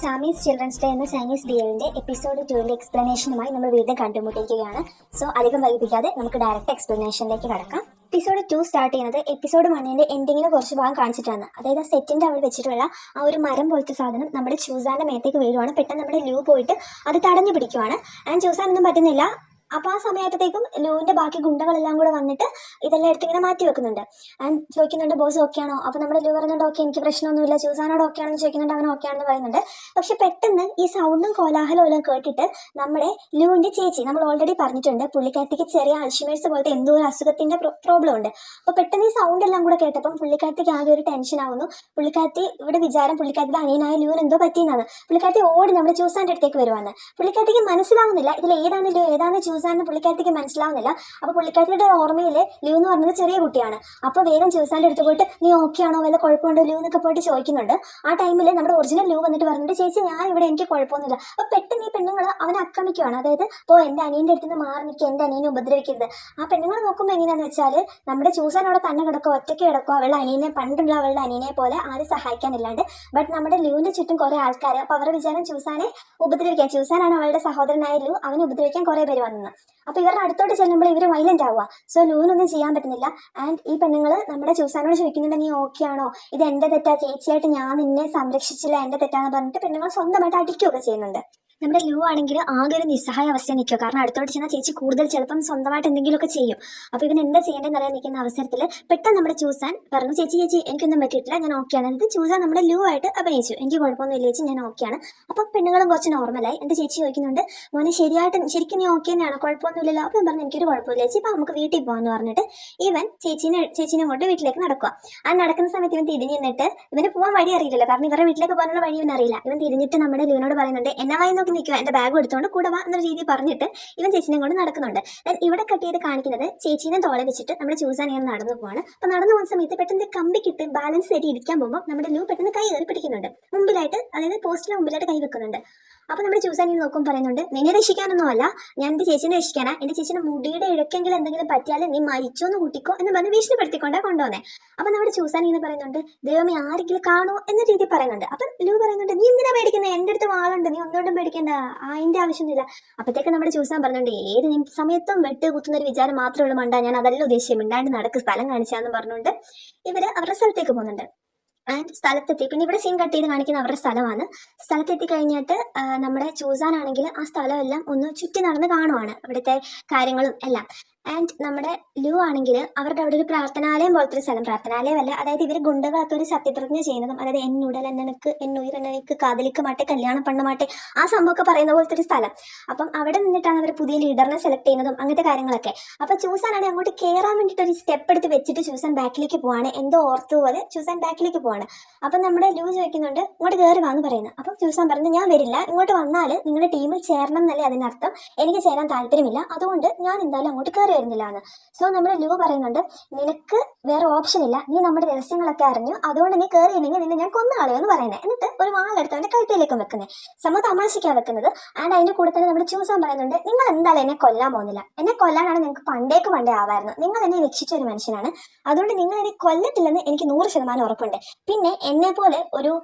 സാമീസ് children's day എന്ന Chinese ബിയലിന്റെ episode 2 എക്സ്പ്ലനേഷനുമായി നമ്മൾ വീണ്ടും കണ്ടുമുട്ടിയിരിക്കുകയാണ്. സോ അധികം വൈകിപ്പിക്കാതെ നമുക്ക് ഡയറക്റ്റ് എക്സ്പ്ലനേഷനിലേക്ക് കടക്കാം. എപ്പിസോഡ് 2 സ്റ്റാർട്ട് ചെയ്യുന്നത് എപ്പിസോഡ് 1ന്റെ എൻഡിങ്ങിന് കുറച്ച് ഭാഗം കാണിച്ചിട്ടാണ്. അതായത് സെറ്റിന്റെ അവിടെ വെച്ചിട്ടുള്ള ആ ഒരു മരം പോലത്തെ സാധനം നമ്മുടെ ചൂസാന്റെ മേത്തേക്ക് വീഴുവാണ്. പെട്ടെന്ന് നമ്മുടെ ലൂ പോയിട്ട് അത് തടഞ്ഞു പിടിക്കുവാണ്. ആൻഡ് ചൂസാനൊന്നും പറ്റുന്നില്ല. അപ്പോൾ ആ സമയത്തേക്കും ലൂവിന്റെ ബാക്കി ഗുണ്ടകളെല്ലാം കൂടെ വന്നിട്ട് ഇതെല്ലാം എടുത്ത് ഇങ്ങനെ മാറ്റി വെക്കുന്നുണ്ട്. ആൻഡ് ചോദിക്കുന്നുണ്ട്, ബോസ് ഓക്കെ ആണോ? അപ്പോൾ നമ്മുടെ ലൂ പറയുന്നുണ്ട്, ഓക്കെ, എനിക്ക് പ്രശ്നമൊന്നുമില്ല. ചൂസാനോട് ഓക്കെ ആണെന്ന് ചോദിക്കുന്നുണ്ട്, അവൻ ഓക്കെ ആണെന്ന് പറയുന്നുണ്ട്. പക്ഷെ പെട്ടെന്ന് ഈ സൗണ്ടും കോലാഹലവും എല്ലാം കേട്ടിട്ട് നമ്മുടെ ലൂവിന്റെ ചേച്ചി, നമ്മൾ ഓൾറെഡി പറഞ്ഞിട്ടുണ്ട്, പുള്ളിക്കാരത്തേക്ക് ചെറിയ അൾഷിമേഴ്സ് പോലത്തെ എന്തോ ഒരു അസുഖത്തിന്റെ പ്രോബ്ലം ഉണ്ട്. അപ്പോൾ പെട്ടെന്ന് ഈ സൗണ്ട് എല്ലാം കൂടെ കേട്ടപ്പം പുള്ളിക്കാരത്തേക്ക് ആകെ ഒരു ടെൻഷൻ ആവുന്നു. പുള്ളിക്കാരത്തി ഇവിടെ വിചാരം പുള്ളിക്കാരത്തിന്റെ അനിയനായ ലൂവിന് എന്തോ പറ്റിയെന്നാണ്. പുള്ളിക്കാരത്തി ഓടി നമ്മുടെ ചൂസാന്റെ അടുത്തേക്ക് വരുവാണ്. പുള്ളിക്കാരത്തേക്ക് മനസ്സിലാവുന്നില്ല ഇതിൽ ഏതാണ് ലൂ ഏതാണ് ചൂസാന്ന് പുള്ളിക്കാരത്തേക്ക് മനസ്സിലാവുന്നില്ല. അപ്പോൾ പുള്ളിക്കാരത്തിയുടെ ഓർമ്മയിൽ ലൂ എന്ന് പറഞ്ഞത് ചെറിയ കുട്ടിയാണ്. അപ്പോൾ വേഗം ചൂസാന്റെ അടുത്ത് പോയിട്ട്, നീ ഓക്കെ ആണോ, വല്ല കുഴപ്പമുണ്ടോ ലൂ എന്നൊക്കെ പോയിട്ട് ചോദിക്കുന്നുണ്ട്. ആ ടൈമിൽ നമ്മുടെ ഒറിജിനൽ ലൂ വന്നിട്ട് പറഞ്ഞിട്ട്, ചേച്ചി ഞാൻ ഇവിടെ, എനിക്ക് കുഴപ്പമൊന്നുമില്ല. അപ്പോൾ പെട്ടെന്ന് ഈ പെണ്ണുങ്ങൾ അവനെ ആക്രമിക്കുകയാണ്. അതായത് ഇപ്പോൾ എൻ്റെ അനിയൻ്റെ അടുത്ത് നിന്ന് മാറി നിൽക്കുക, എൻ്റെ അനിയനെ ഉപദ്രവിക്കരുത്. ആ പെണ്ണുങ്ങൾ നോക്കുമ്പോൾ എങ്ങനെയാണെന്ന് വെച്ചാൽ നമ്മുടെ ചൂസാൻ അവിടെ തന്നെ കിടക്കുക, ഒറ്റയ്ക്ക് കിടക്കുക. അവളുടെ അനിയനെ, പണ്ടുള്ള അവളുടെ അനിയനെ പോലെ ആരും സഹായിക്കാനില്ലാണ്ട്. ബട്ട് നമ്മുടെ ലൂവിൻ്റെ ചുറ്റും കുറേ ആൾക്കാർ. അപ്പോൾ അവരുടെ വിചാരം ചൂസാനെ ഉപദ്രവിക്കാൻ, ചൂസാനാണ് അവളുടെ സഹോദരനായ ലൂ, അവനെ ഉപദ്രവിക്കാൻ കുറേ പേര് വന്നത്. അപ്പോൾ ഇവരുടെ അടുത്തോട്ട് ചെല്ലുമ്പോൾ ഇവർ വൈലന്റ് ആവുക. സോ ലൂവിനൊന്നും ചെയ്യാൻ പറ്റുന്നില്ല. ആൻഡ് ഈ പെണ്ണുങ്ങൾ നമ്മുടെ ചൂസാനോട് ചോദിക്കുന്നുണ്ട്, നീ ഓക്കെ ആണോ, ഇത് എൻ്റെ തെറ്റാ, ചേച്ചിയായിട്ട് ഞാൻ നിന്നെ സംരക്ഷിച്ചില്ല, എൻ്റെ തെറ്റാന്ന് പറഞ്ഞിട്ട് പെണ്ണുങ്ങൾ സ്വന്തമായിട്ട് അടിക്കുകയൊക്കെ ചെയ്യുന്നുണ്ട്. നമ്മുടെ ലൂ ആണെങ്കിൽ ആകെ ഒരു നിസ്സഹായ അവസ്ഥ നിൽക്കുക. കാരണം അടുത്തോട്ട് ചെന്നാൽ ചേച്ചി കൂടുതൽ ചിലപ്പം സ്വന്തമായിട്ട് എന്തെങ്കിലുമൊക്കെ ചെയ്യും. അപ്പോൾ ഇവൻ എന്താ ചെയ്യേണ്ടതെന്ന് അറിയാൻ നിൽക്കുന്ന അവസരത്തിൽ പെട്ടെന്ന് നമ്മുടെ ചൂസാൻ പറഞ്ഞു, ചേച്ചി എനിക്കൊന്നും പറ്റിയിട്ടില്ല, ഞാൻ ഓക്കെയാണ്. എന്നിട്ട് ചൂസാൻ നമ്മുടെ ലൂ ആയിട്ട് അഭിനയിച്ചു, എനിക്ക് കുഴപ്പമൊന്നുമില്ല ചേച്ചി, ഞാൻ ഓക്കെയാണ്. അപ്പം പെണ്ണുങ്ങളും കുറച്ച് നോർമലായി. എൻ്റെ ചേച്ചി ചോദിക്കുന്നുണ്ട്, മോനെ ശരിക്കും നീ ഓക്കെ തന്നെയാണോ, കുഴപ്പമൊന്നുമില്ലല്ലോ? അപ്പം പറഞ്ഞു, എനിക്കൊരു കുഴപ്പമില്ല ചേച്ചി, ഇപ്പം നമുക്ക് വീട്ടിൽ പോകാമെന്ന് പറഞ്ഞിട്ട് ഇവൻ ചേച്ചീനെ കൊണ്ട് വീട്ടിലേക്ക് നടക്കുക. ആ നടക്കുന്ന സമയത്ത് ഇവൻ തിരിഞ്ഞു നിന്നിട്ട്, ഇവന് പോകാൻ വഴി അറിയില്ലല്ലോ, കാരണം ഇവരുടെ വീട്ടിലേക്ക് പോകാനുള്ള വഴി ഇവൻ അറിയില്ല. ഇവൻ തിരിഞ്ഞിട്ട് നമ്മുടെ ലൂവിനോട് പറയുന്നുണ്ട്, എന്നെ വായി നോക്കി നിൽക്കുക, എൻ്റെ ബാഗ് എടുത്തുകൊണ്ട് കൂടെ വാ എന്ന രീതി പറഞ്ഞിട്ട് ഇവൻ ചേച്ചിനെ കൊണ്ട് നടക്കുന്നുണ്ട്. ഇവിടെ കട്ട് ചെയ്ത് കാണിക്കുന്നത് ചേച്ചീനെ തോളെ വെച്ചിട്ട് നമ്മുടെ ചൂസാൻ ഇങ്ങനെ നടന്നു പോവാണ്. അപ്പോൾ നടന്നു പോകുന്ന സമയത്ത് പെട്ടെന്ന് കമ്പിക്കിട്ട് ബാലൻസ് ചെയ്ത് ഇരിക്കാൻ പോകുമ്പോൾ നമ്മുടെ ലൂ പെട്ടെന്ന് കൈ കയറി പിടിക്കുന്നുണ്ട്. മുമ്പിലായിട്ട്, അതായത് പോസ്റ്റിന് മുമ്പിലായിട്ട് കൈ വെക്കുന്നുണ്ട്. അപ്പോൾ നമ്മുടെ ചൂസാൻ ഇങ്ങനെ നോക്കും, പറയുന്നുണ്ട്, നിന്നെ രക്ഷിക്കാനൊന്നും അല്ല, ഞാൻ എൻ്റെ ചേച്ചിനെ രക്ഷിക്കാനാ. എൻ്റെ ചേച്ചിയുടെ മുടിയുടെ ഇടയ്ക്കെങ്കിലും എന്തെങ്കിലും പറ്റിയാൽ നീ മരിച്ചോന്ന് കൂട്ടിക്കോ എന്ന് പറഞ്ഞ് ഭീഷണിപ്പെടുത്തിക്കൊണ്ടാണ് കൊണ്ടുവന്നേ. അപ്പോൾ നമ്മുടെ ചൂസാൻ ഇങ്ങനെ പറയുന്നുണ്ട്, ദൈവമേ ആരെങ്കിലും കാണുമോ എന്ന രീതി പറയുന്നുണ്ട്. അപ്പം ലൂ പറയുന്നുണ്ട്, നീ എന്തിനാ പേടിക്കുന്നത്, എൻ്റെ അടുത്ത് വാളുണ്ട്, നീ ഒന്നുകൊണ്ടും പേടിക്കേണ്ട, അതിൻ്റെ ആവശ്യമൊന്നുമില്ല. അപ്പോഴത്തേക്ക് നമ്മുടെ ചൂസാൻ പറഞ്ഞുകൊണ്ട്, ഏത് സമയത്തും വെട്ട് കുത്തുന്ന ഒരു വിചാരം മാത്രമേ ഉള്ളൂ മണ്ട, ഞാൻ അതല്ല ഉദ്ദേശിച്ചത്, മിണ്ടാണ്ട് നടക്ക്, സ്ഥലം കാണിച്ചാന്ന് പറഞ്ഞുകൊണ്ട് ഇവർ അവരുടെ സ്ഥലത്തേക്ക് പോകുന്നുണ്ട്. ആൻഡ് സ്ഥലത്തെത്തി, പിന്നെ ഇവിടെ സീൻ കട്ട് ചെയ്ത് കാണിക്കുന്ന അവരുടെ സ്ഥലമാണ്. സ്ഥലത്തെത്തി കഴിഞ്ഞിട്ട് നമ്മുടെ ചൂസാനാണെങ്കിൽ ആ സ്ഥലമെല്ലാം ഒന്ന് ചുറ്റി നടന്ന് കാണുവാണ്, ഇവിടുത്തെ കാര്യങ്ങളും എല്ലാം. ആൻഡ് നമ്മുടെ ലൂ ആണെങ്കിൽ അവരുടെ അവിടെ ഒരു പ്രാർത്ഥനാലയം പോലത്തെ ഒരു സ്ഥലം, പ്രാർത്ഥനാലയമല്ല, അതായത് ഇവർ ഗുണ്ടകളൊക്കെ ഒരു സത്യപ്രതിജ്ഞ ചെയ്യുന്നതും, അതായത് എന്നുടൽ എന്നെനിക്ക്, എന്നുയിർ എന്നെനിക്ക്, കാതലിക്ക് മാട്ടെ, കല്യാണം പണ്ണ് മാട്ടെ, ആ സംഭവമൊക്കെ പറയുന്ന പോലത്തെ ഒരു സ്ഥലം. അപ്പം അവിടെ നിന്നിട്ടാണ് അവർ പുതിയ ലീഡറിനെ സെലക്ട് ചെയ്യുന്നതും അങ്ങനത്തെ കാര്യങ്ങളൊക്കെ. അപ്പോൾ ചൂസാനാണെങ്കിൽ അങ്ങോട്ട് കയറാൻ വേണ്ടിയിട്ട് ഒരു സ്റ്റെപ്പ് എടുത്ത് വെച്ചിട്ട് ചൂസാൻ ബാക്കിലേക്ക് പോവാണ്, എന്തോ ഓർത്ത് പോലെ ചൂസാൻ ബാക്കിലേക്ക് പോവാണ്. അപ്പം നമ്മുടെ ലൂ ചോദിക്കുന്നുണ്ട്, ഇങ്ങോട്ട് കയറി വാന്ന് പറയുന്നത്. അപ്പം ചൂസാൻ പറഞ്ഞു, ഞാൻ വരില്ല, ഇങ്ങോട്ട് വന്നാൽ നിങ്ങളുടെ ടീമിൽ ചേരണം എന്നല്ലേ അതിനർത്ഥം, എനിക്ക് ചേരാൻ താല്പര്യമില്ല, അതുകൊണ്ട് ഞാൻ എന്തായാലും അങ്ങോട്ട് കയറി വരുന്നില്ല എന്ന്. സോ നമ്മുടെ ലൂ പറയുന്നുണ്ട്, നിനക്ക് വേറെ ഓപ്ഷൻ ഇല്ല, നീ നമ്മുടെ രഹസ്യങ്ങളൊക്കെ അറിഞ്ഞു, അതുകൊണ്ട് നീ കയറിയില്ലെങ്കിൽ നിന്നെ ഞാൻ കൊന്നു കളയുമെന്ന് പറയുന്നത്. എന്നിട്ട് ഒരു വാളെടുത്ത് അവൻ്റെ കഴുത്തിലേക്കും വെക്കുന്നത്, സംഭവം തമാശയ്ക്കാണ് വെക്കുന്നത്. ആൻഡ് അതിൻ്റെ കൂടെ തന്നെ നമ്മുടെ ചൂസാൻ പറയുന്നുണ്ട്, നിങ്ങൾ എന്തായാലും എന്നെ കൊല്ലാൻ പോകുന്നില്ല, എന്നെ കൊല്ലാനാണ് നിങ്ങൾക്ക് പണ്ടേ ആവായിരുന്നു, നിങ്ങൾ എന്നെ രക്ഷിച്ച ഒരു മനുഷ്യനാണ്, അതുകൊണ്ട് നിങ്ങൾ എന്നെ കൊല്ലത്തില്ലെന്ന് എനിക്ക് 100% ഉറപ്പുണ്ട്. പിന്നെ എന്നെ പോലെ ഒരു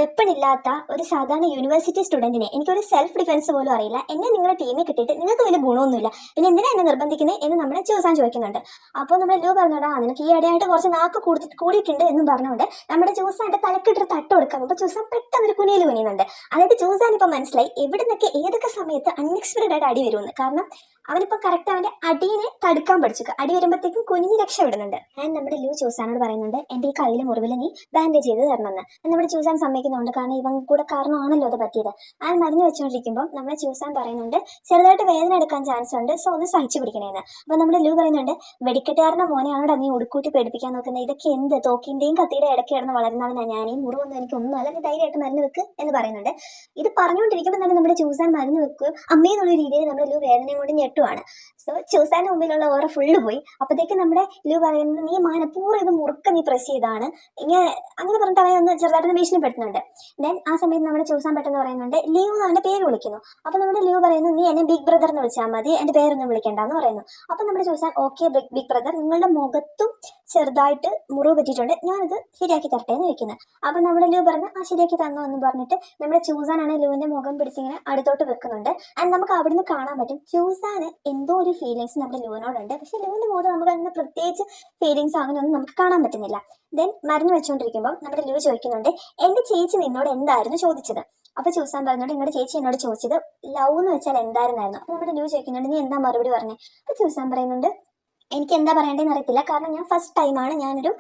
വെപ്പൺ ഇല്ലാത്ത ഒരു സാധാരണ യൂണിവേഴ്സിറ്റി സ്റ്റുഡൻറ്റിനെ, എനിക്കൊരു സെൽഫ് ഡിഫെൻസ് പോലും അറിയില്ല, എന്നെ നിങ്ങളുടെ ടീമിൽ കിട്ടിയിട്ട് നിങ്ങൾക്ക് വലിയ ഗുണമൊന്നുമില്ല, പിന്നെ എന്തിനാ എന്നെ നിർബന്ധിക്കുന്നത് എന്ന് നമ്മുടെ ചൂസാൻ ചോദിക്കുന്നുണ്ട്. അപ്പോൾ നമ്മുടെ ലൂ പറഞ്ഞോടാ, നിനക്ക് ഈ ഇടയായിട്ട് കുറച്ച് നാക്ക് കൂടിയിട്ടുണ്ട് എന്നും പറഞ്ഞുകൊണ്ട് നമ്മുടെ ചൂസാൻ്റെ തലക്കിട്ടൊരു തട്ട് കൊടുക്കാം. അപ്പോൾ ചൂസാൻ പെട്ടെന്ന് ഒരു കുനിയിൽ കുനിയുന്നുണ്ട്. അതായത് ചൂസാൻ ഇപ്പോൾ മനസ്സിലായി എവിടെ നിന്നൊക്കെ ഏതൊക്കെ സമയത്ത് അൺഎക്സ്പെക്റ്റഡ് ആയിട്ട് അടി വരുമെന്ന്. കാരണം അവനിപ്പോൾ കറക്റ്റ് അവൻ്റെ അടീനെ തടുക്കാൻ പഠിച്ചു, അടി വരുമ്പോഴത്തേക്കും കുനിഞ്ഞ് രക്ഷപ്പെടുന്നുണ്ട്. ആൻഡ് നമ്മുടെ ലൂ ചൂസാനോട് പറയുന്നുണ്ട്, എൻ്റെ ഈ കയ്യിലെ മുറിവിൽ നീ ബാൻഡേജ് ചെയ്ത് തരണമെന്ന്. നമ്മുടെ ചൂസാൻ സമ്മതിക്കുന്നുണ്ട്, കാരണം ഇവൻ കൂടെ കാരണമാണല്ലോ അത് പറ്റിയത്. ആൻഡ് മരുന്ന് വെച്ചുകൊണ്ടിരിക്കുമ്പോൾ നമ്മുടെ ചൂസാൻ പറയുന്നുണ്ട്, ചെറുതായിട്ട് വേദന എടുക്കാൻ ചാൻസ് ഉണ്ട്, സോ ഒന്ന് സഹിച്ചു പിടിക്കണേന്ന്. അപ്പോൾ നമ്മുടെ ലൂ പറയുന്നുണ്ട്, വെടിക്കെട്ടുകാരൻ്റെ മോനെയാണോടാ നീ ഉടുക്കൂട്ടി പേടിപ്പിക്കാൻ നോക്കുന്നത്, ഇതൊക്കെ എന്ത്, തോക്കിൻ്റെയും കത്തിയുടെ ഇടയ്ക്ക് കിടന്ന് വളരുന്നവനാണ് ഞാൻ, ഈ മുറിവൊന്നും എനിക്കൊന്നും അല്ല, നീ ധൈര്യമായിട്ട് മരുന്ന് വെക്ക് എന്ന് പറയുന്നുണ്ട്. ഇത് പറഞ്ഞുകൊണ്ടിരിക്കുമ്പോൾ തന്നെ നമ്മുടെ ചൂസാൻ മരുന്ന് വെക്കുകയും അമ്മയെന്നുള്ള രീതിയിൽ നമ്മുടെ ലൂ വേദനയും കൊണ്ട് പൊട്ടുവാണ്. സോ ചൂസാന്റെ മുമ്പിലുള്ള ഓറ ഫുള്ള് പോയി. അപ്പോഴത്തേക്ക് നമ്മുടെ ലു പറയുന്നത് നീ മനഃപൂർവ്വം ഇത് മുറുക്ക നീ പ്രസ് ചെയ്താണ് ഇങ്ങനെ അങ്ങനെ പറഞ്ഞിട്ട് അവനെ ഒന്ന് ചെറുതായിട്ട് ഭീഷണിപ്പെടുത്തുന്നുണ്ട്. ദെൻ ആ സമയത്ത് നമ്മുടെ ചൂസാൻ പെട്ടെന്ന് പറയുന്നുണ്ട് ലിയു എന്ന് അവന്റെ പേര് വിളിക്കുന്നു. അപ്പൊ നമ്മുടെ ലിയു പറയുന്നു നീ എന്നെ ബിഗ് ബ്രദർ എന്ന് വിളിച്ചാൽ മതി, എന്റെ പേരൊന്നും വിളിക്കണ്ടെന്ന് പറയുന്നു. അപ്പൊ നമ്മുടെ ചൂസാൻ ഓക്കെ ബിഗ് ബ്രദർ, നിങ്ങളുടെ മുഖത്തും ചെറുതായിട്ട് മുറിവ് പറ്റിയിട്ടുണ്ട്, ഞാനത് ശരിയാക്കി തരട്ടെ എന്ന് വെക്കുന്നത്. അപ്പൊ നമ്മുടെ ലു പറഞ്ഞ് ആ ശരിയാക്കി തന്നോ എന്ന് പറഞ്ഞിട്ട് നമ്മുടെ ചൂസാനാണ് ലുവിന്റെ മുഖം പിടിച്ചിങ്ങനെ അടുത്തോട്ട് വെക്കുന്നുണ്ട്. ആൻഡ് നമുക്ക് അവിടുന്ന് കാണാൻ പറ്റും ചൂസാന് എന്തോ ഒരു ഫീലിങ്സ് നമ്മുടെ ലുവിനോടുണ്ട്. പക്ഷെ ലുവിന്റെ മുഖത്ത് നമുക്ക് അങ്ങനെ പ്രത്യേകിച്ച് ഫീലിങ്സ് അങ്ങനെയൊന്നും നമുക്ക് കാണാൻ പറ്റുന്നില്ല. ദെൻ മരുന്ന് വെച്ചുകൊണ്ടിരിക്കുമ്പോൾ നമ്മുടെ ലു ചോദിക്കുന്നുണ്ട് എന്റെ ചേച്ചി നിന്നോട് എന്തായിരുന്നു ചോദിച്ചത്? അപ്പൊ ചൂസാൻ പറഞ്ഞോണ്ട് നിങ്ങളുടെ ചേച്ചി എന്നോട് ചോദിച്ചത് ലവ് എന്ന് വെച്ചാൽ എന്തായിരുന്നായിരുന്നു. അപ്പൊ നമ്മുടെ ലു ചോദിക്കുന്നുണ്ട് നീ എന്താ മറുപടി പറഞ്ഞേ? അപ്പൊ ചൂസാൻ പറയുന്നുണ്ട് എനിക്ക് എന്താ പറയേണ്ടതെന്ന് അറിയത്തില്ല, കാരണം ഞാൻ ഫസ്റ്റ് ടൈമാണ് ഞാനൊരു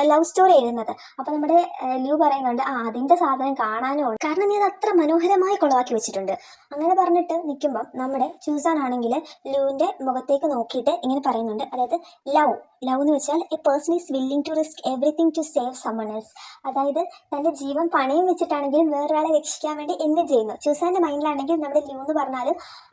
ലവ് സ്റ്റോറി എഴുതുന്നത്. അപ്പൊ നമ്മുടെ ലു പറയുന്നുണ്ട് അതിന്റെ സാധനം കാണാനോ, കാരണം നീ അത് അത്ര മനോഹരമായി കൊളവാക്കി വെച്ചിട്ടുണ്ട്. അങ്ങനെ പറഞ്ഞിട്ട് നിൽക്കുമ്പോൾ നമ്മുടെ ചൂസാൻ ആണെങ്കിൽ ലുവിന്റെ മുഖത്തേക്ക് നോക്കിയിട്ട് ഇങ്ങനെ പറയുന്നുണ്ട്, അതായത് ലവ് എന്ന് വെച്ചാൽ a person is willing to risk everything to save someone else. അതായത് തന്റെ ജീവൻ പണയം വെച്ചിട്ടാണെങ്കിലും വേറൊരാളെ രക്ഷിക്കാൻ വേണ്ടി എന്തും ചെയ്യുന്നു. ചൂസാന്റെ മൈൻഡിലാണെങ്കിൽ നമ്മുടെ ലു എന്ന് പറഞ്ഞാൽ